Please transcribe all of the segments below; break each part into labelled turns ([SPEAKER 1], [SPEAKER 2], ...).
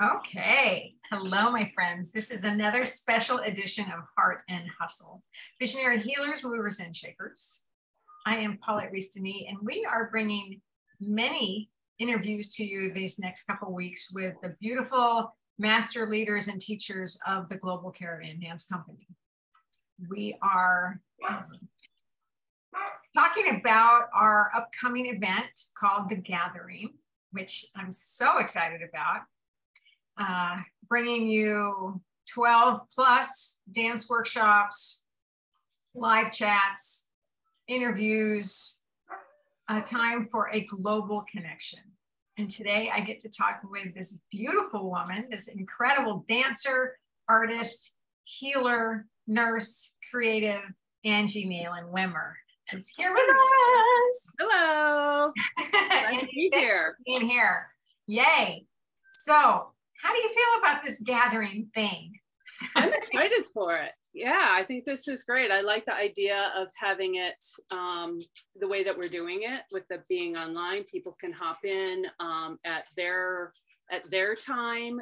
[SPEAKER 1] Okay. Hello, my friends. This is another special edition of Heart and Hustle. Visionary healers, movers, and shakers. I am Paulette Rees-Denis, and we are bringing many interviews to you these next couple of weeks with the beautiful master leaders and teachers of the Global Caravan Dance Company. We are talking about our upcoming event called The Gathering, which I'm so excited about. Bringing you 12 plus dance workshops, live chats, interviews, a time for a global connection. And today I get to talk with this beautiful woman, this incredible dancer, artist, healer, nurse, creative, Angie Neylan Wimmer. It's here with us.
[SPEAKER 2] Hello. Nice to be here.
[SPEAKER 1] Being here. Yay. So, how do you feel about this gathering thing?
[SPEAKER 2] I'm excited for it. Yeah, I think this is great. I like the idea of having it the way that we're doing it, with the being online. People can hop in at their time,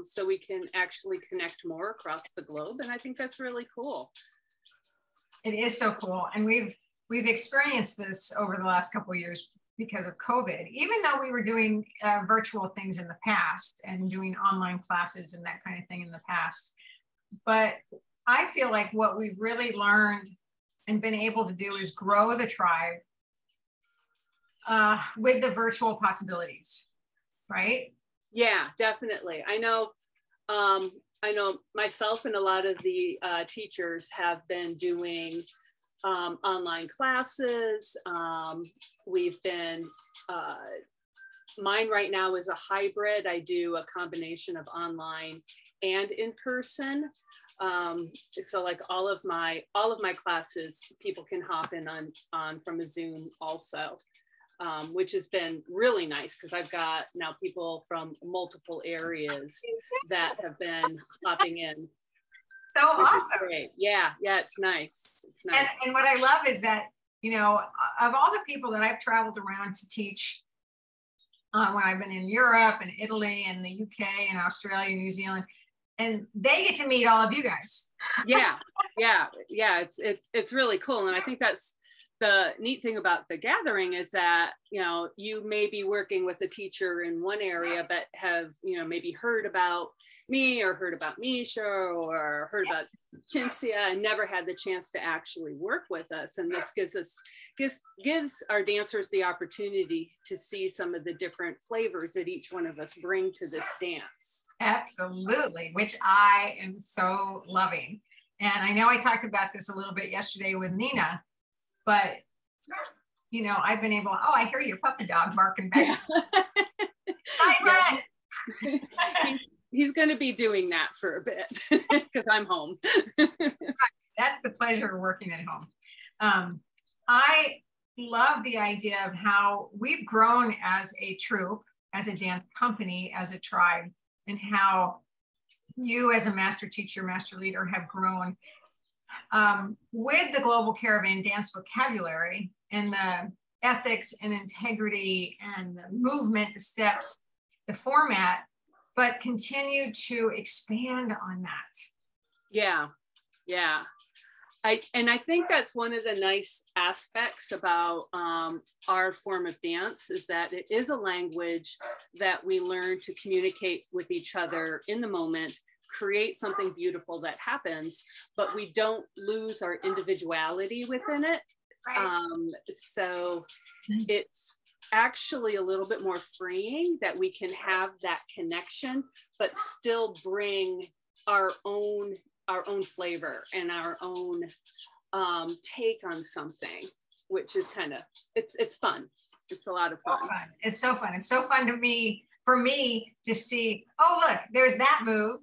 [SPEAKER 2] so we can actually connect more across the globe. And I think that's really cool.
[SPEAKER 1] It is so cool, and we've experienced this over the last couple of years because of COVID, even though we were doing virtual things in the past and doing online classes and that kind of thing in the past. But I feel like what we've really learned and been able to do is grow the tribe with the virtual possibilities, right?
[SPEAKER 2] Yeah, definitely. I know myself and a lot of the teachers have been doing online classes. We've been, mine right now is a hybrid. I do a combination of online and in person. So like all of my classes, people can hop in on from a Zoom also, which has been really nice because I've got now people from multiple areas that have been hopping in.
[SPEAKER 1] So awesome.
[SPEAKER 2] Great. Yeah, it's nice. It's nice.
[SPEAKER 1] And what I love is that, you know, of all the people that I've traveled around to teach, when I've been in Europe and Italy and the UK and Australia, New Zealand, and they get to meet all of you guys.
[SPEAKER 2] Yeah. It's really cool. And I think that's the neat thing about the gathering, is that, you know, you may be working with a teacher in one area, but have, you know, maybe heard about me or heard about Misha or heard about Cinzia and never had the chance to actually work with us. And this gives our dancers the opportunity to see some of the different flavors that each one of us bring to this dance.
[SPEAKER 1] Absolutely, which I am so loving. And I know I talked about this a little bit yesterday with Nina, but, you know, I've been able, I hear your puppy dog barking back. Hi,
[SPEAKER 2] Brett. He's going to be doing that for a bit because I'm home.
[SPEAKER 1] That's the pleasure of working at home. I love the idea of how we've grown as a troupe, as a dance company, as a tribe, and how you as a master teacher, master leader have grown with the Global Caravan dance vocabulary and the ethics and integrity and the movement, the steps, the format, but continue to expand on that. Yeah.
[SPEAKER 2] I think that's one of the nice aspects about our form of dance, is that it is a language that we learn to communicate with each other in the moment, create something beautiful that happens, but we don't lose our individuality within it.
[SPEAKER 1] Right.
[SPEAKER 2] So it's actually a little bit more freeing that we can have that connection, but still bring our own flavor and our own take on something, which is kind of, it's fun. It's a lot of fun.
[SPEAKER 1] It's so fun. It's so fun for me to see, oh, look, there's that move.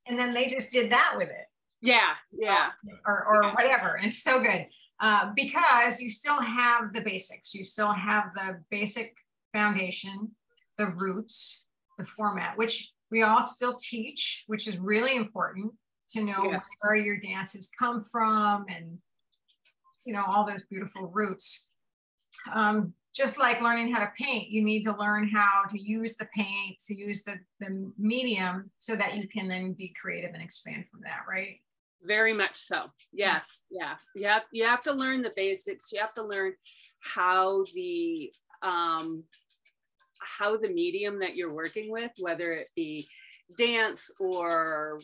[SPEAKER 1] And then they just did that with it.
[SPEAKER 2] Yeah.
[SPEAKER 1] Or whatever. And it's so good. Because you still have the basics. You still have the basic foundation, the roots, the format, which we all still teach, which is really important to know where your dances come from and, you know, all those beautiful roots. just like learning how to paint, you need to learn how to use the paint, to use the medium so that you can then be creative and expand from that, right?
[SPEAKER 2] Very much so. Yes. Yeah. You have to learn the basics. You have to learn how the medium that you're working with, whether it be dance or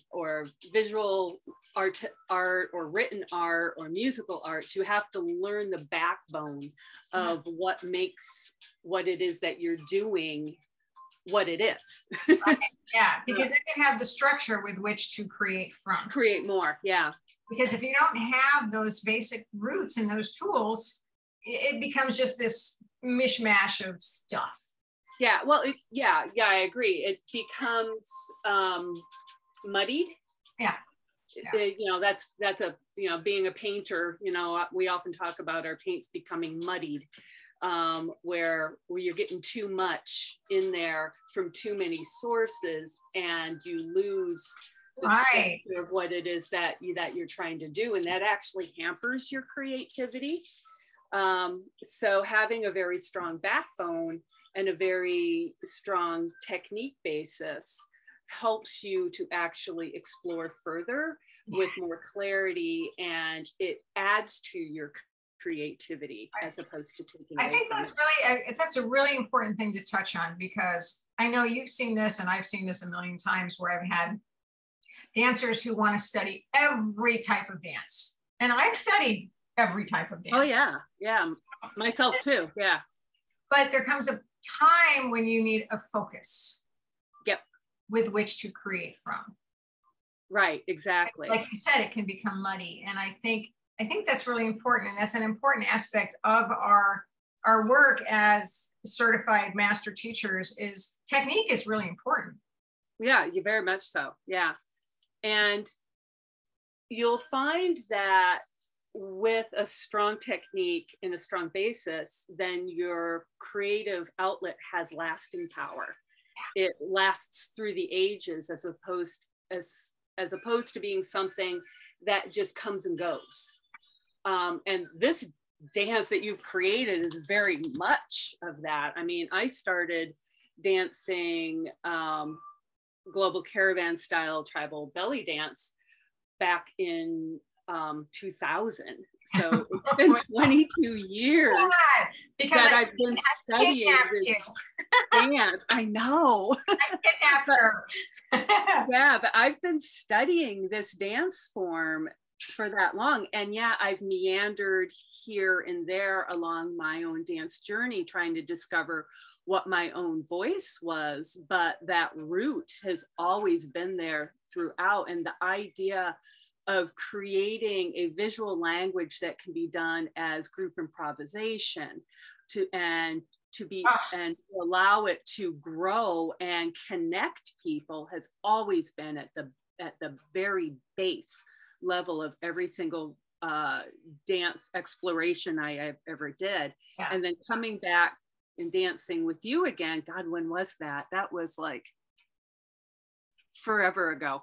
[SPEAKER 2] visual art or written art or musical arts, you have to learn the backbone of what makes what it is that you're doing what it is.
[SPEAKER 1] Right. Yeah, because then you have the structure with which to create from.
[SPEAKER 2] Create more, yeah.
[SPEAKER 1] Because if you don't have those basic roots and those tools, it becomes just this mishmash of stuff.
[SPEAKER 2] Yeah, well, yeah, I agree. It becomes muddied.
[SPEAKER 1] Yeah.
[SPEAKER 2] You know, that's a, you know, being a painter, you know, we often talk about our paints becoming muddied, where you're getting too much in there from too many sources, and you lose the structure of what it is that you're trying to do, and that actually hampers your creativity. So having a very strong backbone and a very strong technique basis helps you to actually explore further with more clarity, and it adds to your creativity as opposed to taking away.
[SPEAKER 1] I think that's a really important thing to touch on, because I know you've seen this and I've seen this a million times, where I've had dancers who want to study every type of dance, and I've studied every type of dance.
[SPEAKER 2] Oh yeah, myself too. Yeah,
[SPEAKER 1] but there comes a time when you need a focus.
[SPEAKER 2] Yep.
[SPEAKER 1] With which to create from.
[SPEAKER 2] Right, exactly.
[SPEAKER 1] Like you said, it can become muddy, and I think that's really important, and that's an important aspect of our work as certified master teachers. Is technique is really important.
[SPEAKER 2] Yeah, you very much so. Yeah, and you'll find that with a strong technique and a strong basis, then your creative outlet has lasting power. It lasts through the ages, as opposed to being something that just comes and goes. And this dance that you've created is very much of that. I mean, I started dancing Global Caravan style tribal belly dance back in 2000. So it's been 22 years that I've been studying this dance. I know.
[SPEAKER 1] I kidnapped her.
[SPEAKER 2] Yeah, but I've been studying this dance form for that long. And yeah, I've meandered here and there along my own dance journey, trying to discover what my own voice was. But that root has always been there throughout. And the idea of creating a visual language that can be done as group improvisation and allow it to grow and connect people has always been at the very base level of every single dance exploration I ever did. Yeah. And then coming back and dancing with you again, God, when was that? That was like forever ago.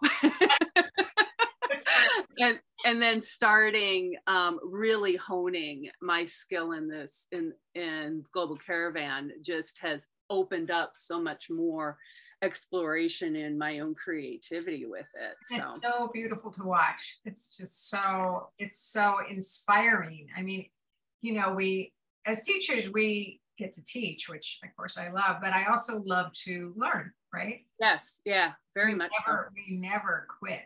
[SPEAKER 2] And then starting really honing my skill in this in Global Caravan just has opened up so much more exploration in my own creativity with it.
[SPEAKER 1] It's so beautiful to watch. It's just so inspiring. I mean, you know, we as teachers, we get to teach, which of course I love, but I also love to learn, right?
[SPEAKER 2] Yes, yeah, very much so.
[SPEAKER 1] We never quit.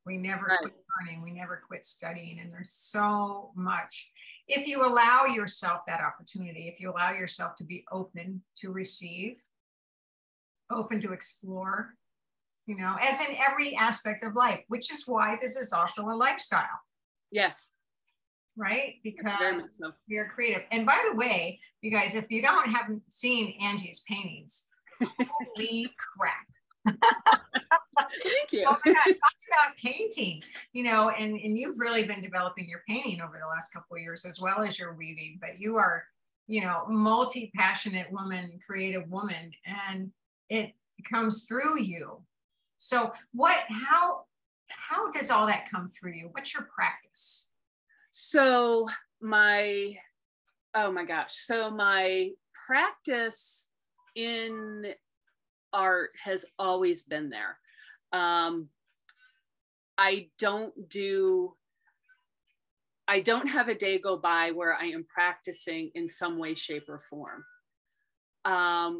[SPEAKER 1] We never quit learning. We never quit studying. And there's so much. If you allow yourself that opportunity, if you allow yourself to be open to receive, open to explore, you know, as in every aspect of life, which is why this is also a lifestyle.
[SPEAKER 2] Yes.
[SPEAKER 1] Right? Because we are creative. And by the way, you guys, if you haven't seen Angie's paintings, holy crap.
[SPEAKER 2] Thank you.
[SPEAKER 1] Oh my God, talk about painting, you know, and you've really been developing your painting over the last couple of years, as well as your weaving, but you are, you know, multi-passionate woman, creative woman, and it comes through you. So how does all that come through you? What's your practice?
[SPEAKER 2] So my Oh my gosh. So my practice in art has always been there. I don't have a day go by where I am practicing in some way, shape, or form.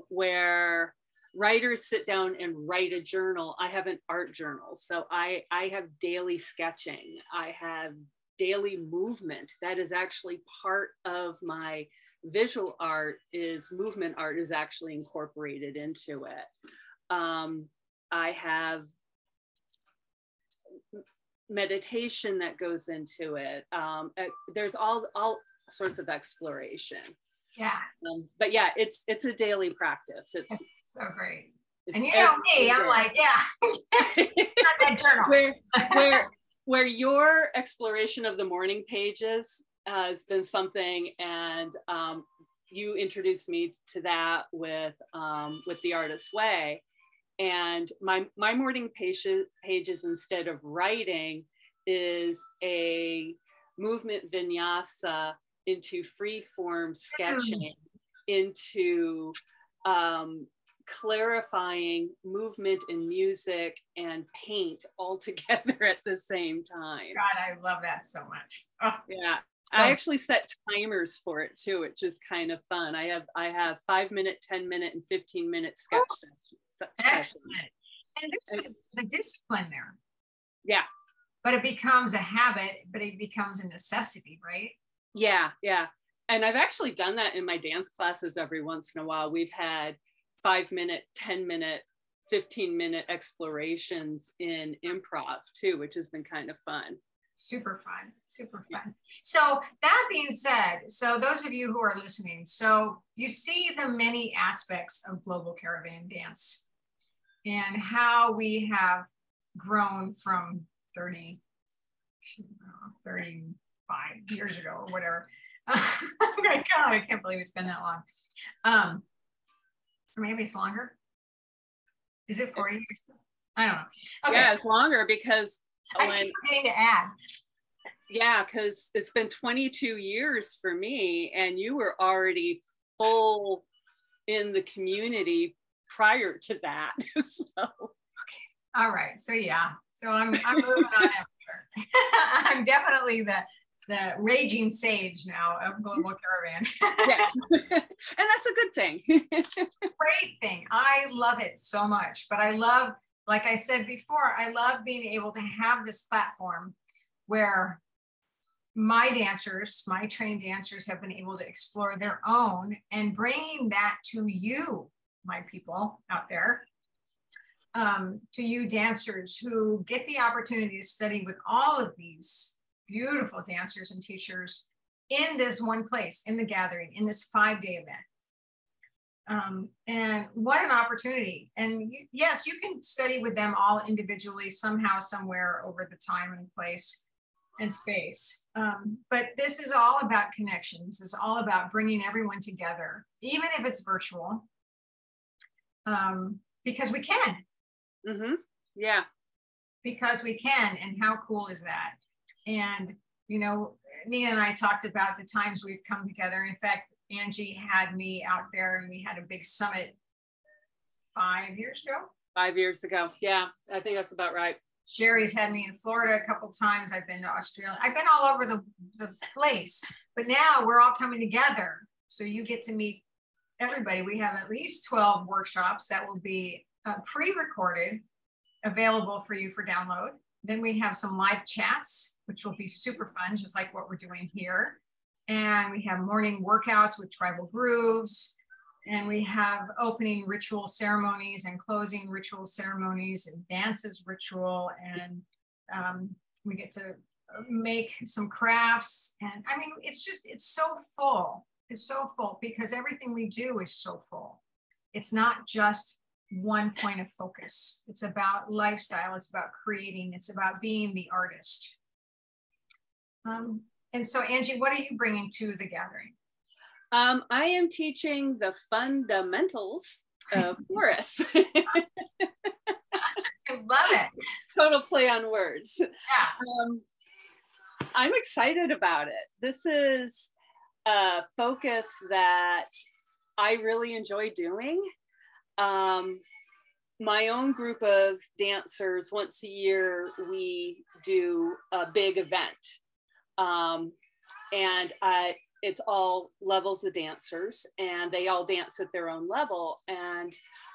[SPEAKER 2] Where writers sit down and write a journal, I have an art journal. So I have daily sketching. I have daily movement. That is actually part of my visual art. Is movement art is actually incorporated into it. I have meditation that goes into it. There's all sorts of exploration.
[SPEAKER 1] Yeah.
[SPEAKER 2] But yeah, it's a daily practice. It's
[SPEAKER 1] so great. And you know me, I'm like, yeah, not that journal.
[SPEAKER 2] where your exploration of the morning pages has been something, and you introduced me to that with the Artist's Way. And my morning pages, instead of writing, is a movement vinyasa into free form sketching, into clarifying movement and music and paint all together at the same time.
[SPEAKER 1] God, I love that so much. Oh.
[SPEAKER 2] Yeah. I actually set timers for it too, which is kind of fun. I have 5-minute, 10-minute, and 15-minute sketch sessions.
[SPEAKER 1] And there's a discipline there.
[SPEAKER 2] Yeah.
[SPEAKER 1] But it becomes a habit, but it becomes a necessity, right?
[SPEAKER 2] Yeah, yeah. And I've actually done that in my dance classes every once in a while. We've had 5-minute, 10-minute, 15-minute explorations in improv too, which has been kind of fun.
[SPEAKER 1] Super fun, super fun. So that being said, so those of you who are listening, so you see the many aspects of Global Caravan Dance and how we have grown from 35 years ago or whatever. Oh my God, I can't believe it's been that long. Or maybe it's longer. Is it 40 years? I don't know. Okay.
[SPEAKER 2] Yeah, it's longer because
[SPEAKER 1] I keep forgetting to add.
[SPEAKER 2] Yeah, because it's been 22 years for me, and you were already full in the community prior to that. So.
[SPEAKER 1] Okay. All right. So yeah. So I'm moving on after. I'm definitely the raging sage now of Global Caravan.
[SPEAKER 2] Yes. And that's a good thing.
[SPEAKER 1] Great thing. I love it so much. But I love, like I said before, I love being able to have this platform where my dancers, my trained dancers, have been able to explore their own, and bringing that to you, my people out there, to you dancers who get the opportunity to study with all of these beautiful dancers and teachers in this one place, in the gathering, in this 5-day event. And what an opportunity. And yes, you can study with them all individually, somehow, somewhere over the time and place and space. But this is all about connections. It's all about bringing everyone together, even if it's virtual, because we can.
[SPEAKER 2] Mm-hmm. Yeah.
[SPEAKER 1] Because we can. And how cool is that? And, you know, Nia and I talked about the times we've come together. In fact, Angie had me out there and we had a big summit 5 years ago.
[SPEAKER 2] 5 years ago. Yeah, I think that's about right.
[SPEAKER 1] Sherry's had me in Florida a couple of times. I've been to Australia. I've been all over the place. But now we're all coming together. So you get to meet everybody. We have at least 12 workshops that will be pre-recorded, available for you for download. Then we have some live chats, which will be super fun, just like what we're doing here. And we have morning workouts with tribal grooves. And we have opening ritual ceremonies and closing ritual ceremonies and dances ritual. And we get to make some crafts. And I mean, it's so full. It's so full because everything we do is so full. It's not just one point of focus. It's about lifestyle. It's about creating. It's about being the artist. And so, Angie, what are you bringing to the gathering?
[SPEAKER 2] I am teaching the fundamentals of chorus.
[SPEAKER 1] I love it.
[SPEAKER 2] Total play on words.
[SPEAKER 1] Yeah.
[SPEAKER 2] I'm excited about it. This is a focus that I really enjoy doing. My own group of dancers, once a year, we do a big event. And it's all levels of dancers, and they all dance at their own level. And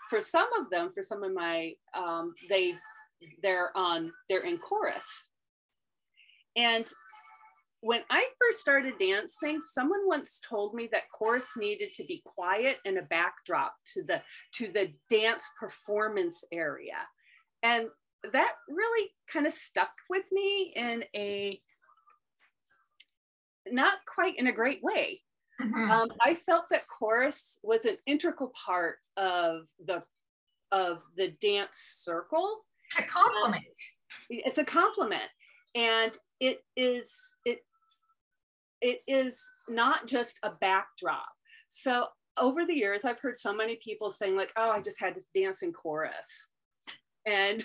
[SPEAKER 2] for some of them, for some of my, they're in chorus. And when I first started dancing, someone once told me that chorus needed to be quiet and a backdrop to the dance performance area. And that really kind of stuck with me in a not quite in a great way. Mm-hmm. I felt that chorus was an integral part of the dance circle.
[SPEAKER 1] It's a compliment.
[SPEAKER 2] It's a compliment. And it is not just a backdrop. So over the years, I've heard so many people saying like, oh, I just had to dance in chorus. And,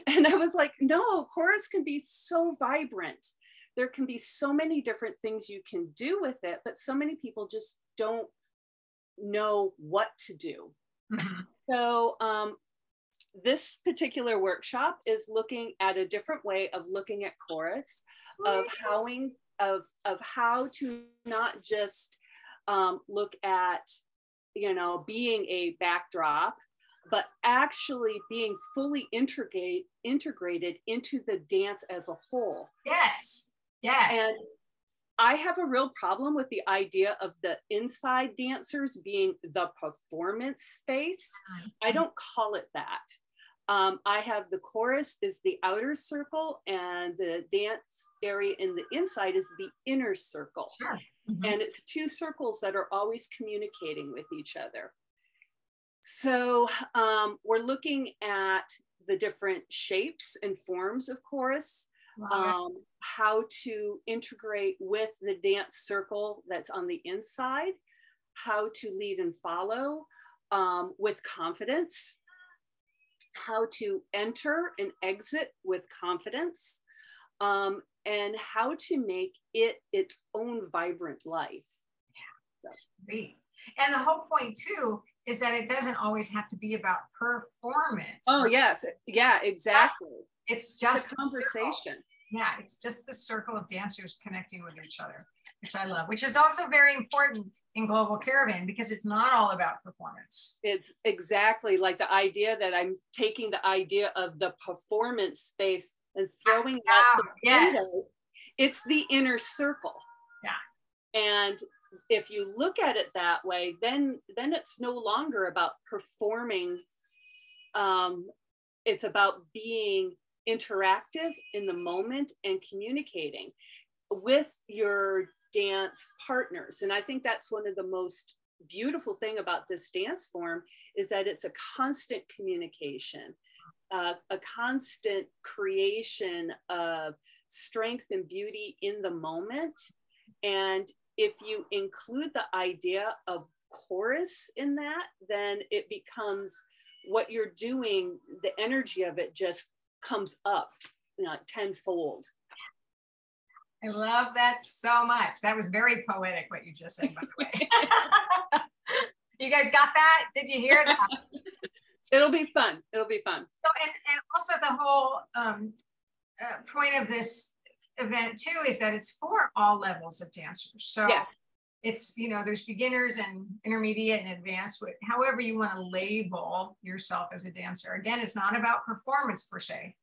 [SPEAKER 2] and I was like, no, chorus can be so vibrant. There can be so many different things you can do with it, but so many people just don't know what to do. Mm-hmm. So this particular workshop is looking at a different way of looking at chorus, of how to not just look at, being a backdrop, but actually being fully integrated into the dance as a whole.
[SPEAKER 1] Yes. Yes.
[SPEAKER 2] And I have a real problem with the idea of the inside dancers being the performance space. I don't call it that. I have the chorus is the outer circle, and the dance area in the inside is the inner circle. Sure. Mm-hmm. And it's two circles that are always communicating with each other. So we're looking at the different shapes and forms of chorus, wow. How to integrate with the dance circle that's on the inside, how to lead and follow with confidence, how to enter and exit with confidence, and how to make it its own vibrant life.
[SPEAKER 1] Yeah, that's great. And the whole point too is that it doesn't always have to be about performance.
[SPEAKER 2] Oh, right? Yes. Yeah, exactly.
[SPEAKER 1] It's just
[SPEAKER 2] the conversation.
[SPEAKER 1] Yeah, it's just the circle of dancers connecting with each other, which I love, which is also very important in Global Caravan because it's not all about performance.
[SPEAKER 2] It's exactly like the idea that I'm taking the idea of the performance space and throwing it out the window. It's the inner circle.
[SPEAKER 1] Yeah.
[SPEAKER 2] And if you look at it that way, then it's no longer about performing. It's about being interactive in the moment and communicating with your dance partners. And I think that's one of the most beautiful thing about this dance form is that it's a constant communication, a constant creation of strength and beauty in the moment. And if you include the idea of chorus in that, then it becomes what you're doing, the energy of it just comes up, tenfold.
[SPEAKER 1] I love that so much. That was very poetic what you just said, by the way. You guys got that? Did you hear that?
[SPEAKER 2] It'll be fun. It'll be fun.
[SPEAKER 1] So, and also the whole point of this event too is that it's for all levels of dancers. So yeah. It's, there's beginners and intermediate and advanced, however you want to label yourself as a dancer. Again, it's not about performance per se.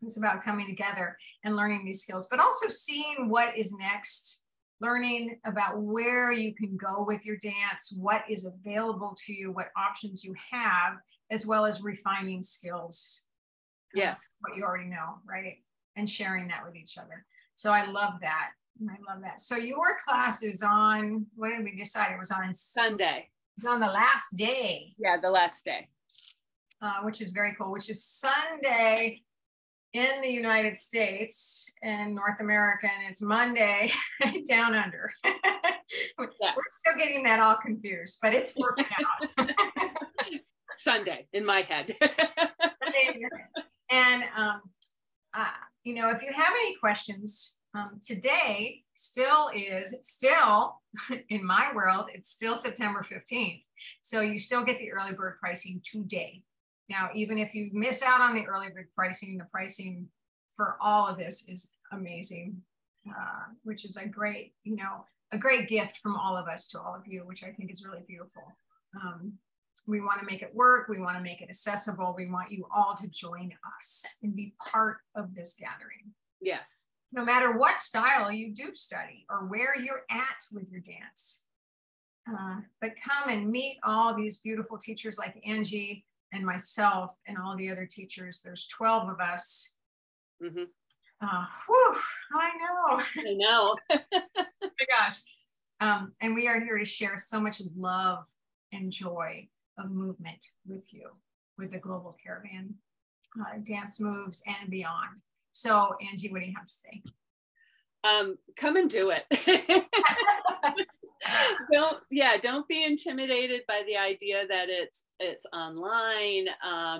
[SPEAKER 1] It's about coming together and learning these skills, but also seeing what is next, learning about where you can go with your dance, what is available to you, what options you have, as well as refining skills.
[SPEAKER 2] Yes.
[SPEAKER 1] What you already know, right? And sharing that with each other. So I love that. I love that. So your class is on, what did we decide? It was on
[SPEAKER 2] Sunday.
[SPEAKER 1] It's on the last day.
[SPEAKER 2] Yeah, the last day.
[SPEAKER 1] Which is very cool, which is Sunday in the United States and North America, and it's Monday down under. Yeah. We're still getting that all confused, but it's working out.
[SPEAKER 2] Sunday in my head.
[SPEAKER 1] And, if you have any questions, Today still in my world, it's still September 15th. So you still get the early bird pricing today. Now, even if you miss out on the early bird pricing, the pricing for all of this is amazing, which is a great, a great gift from all of us to all of you, which I think is really beautiful. We want to make it work. We want to make it accessible. We want you all to join us and be part of this gathering.
[SPEAKER 2] Yes.
[SPEAKER 1] No matter what style you do study or where you're at with your dance. But come and meet all these beautiful teachers like Angie and myself and all the other teachers. There's 12 of us.
[SPEAKER 2] Mm-hmm.
[SPEAKER 1] Whew, I know.
[SPEAKER 2] I know.
[SPEAKER 1] Oh my gosh. And we are here to share so much love and joy of movement with you, with the Global Caravan dance moves and beyond. So Angie, what do you have to say?
[SPEAKER 2] Come and do it. Don't be intimidated by the idea that it's online.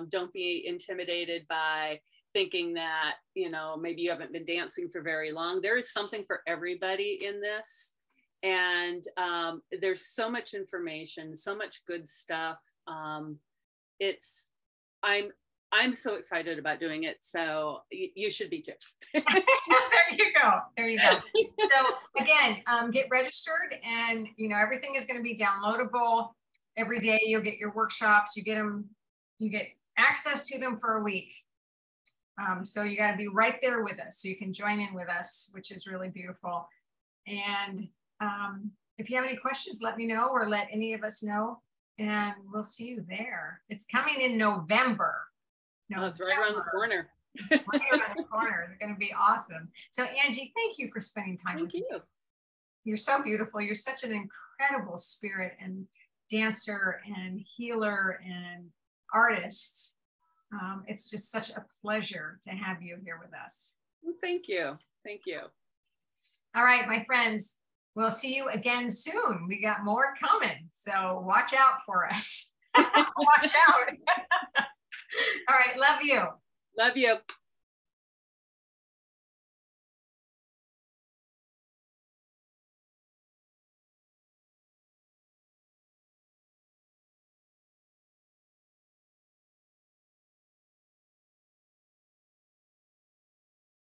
[SPEAKER 2] Don't be intimidated by thinking that, maybe you haven't been dancing for very long. There is something for everybody in this. And there's so much information, so much good stuff. I'm so excited about doing it. So you should be too.
[SPEAKER 1] There you go. There you go. So again, get registered, and everything is going to be downloadable. Every day you'll get your workshops. You get access to them for a week. So you got to be right there with us so you can join in with us, which is really beautiful. And if you have any questions, let me know, or let any of us know, and we'll see you there. It's coming in November.
[SPEAKER 2] Oh, it's right around the corner.
[SPEAKER 1] It's right around the corner. It's going to be awesome. So Angie, thank you for spending time with me. You're so beautiful. You're such an incredible spirit and dancer and healer and artist. It's just such a pleasure to have you here with us.
[SPEAKER 2] Well, thank you. Thank you.
[SPEAKER 1] All right, my friends, we'll see you again soon. We got more coming, so watch out for us. Watch out. All right, love you.
[SPEAKER 2] Love you.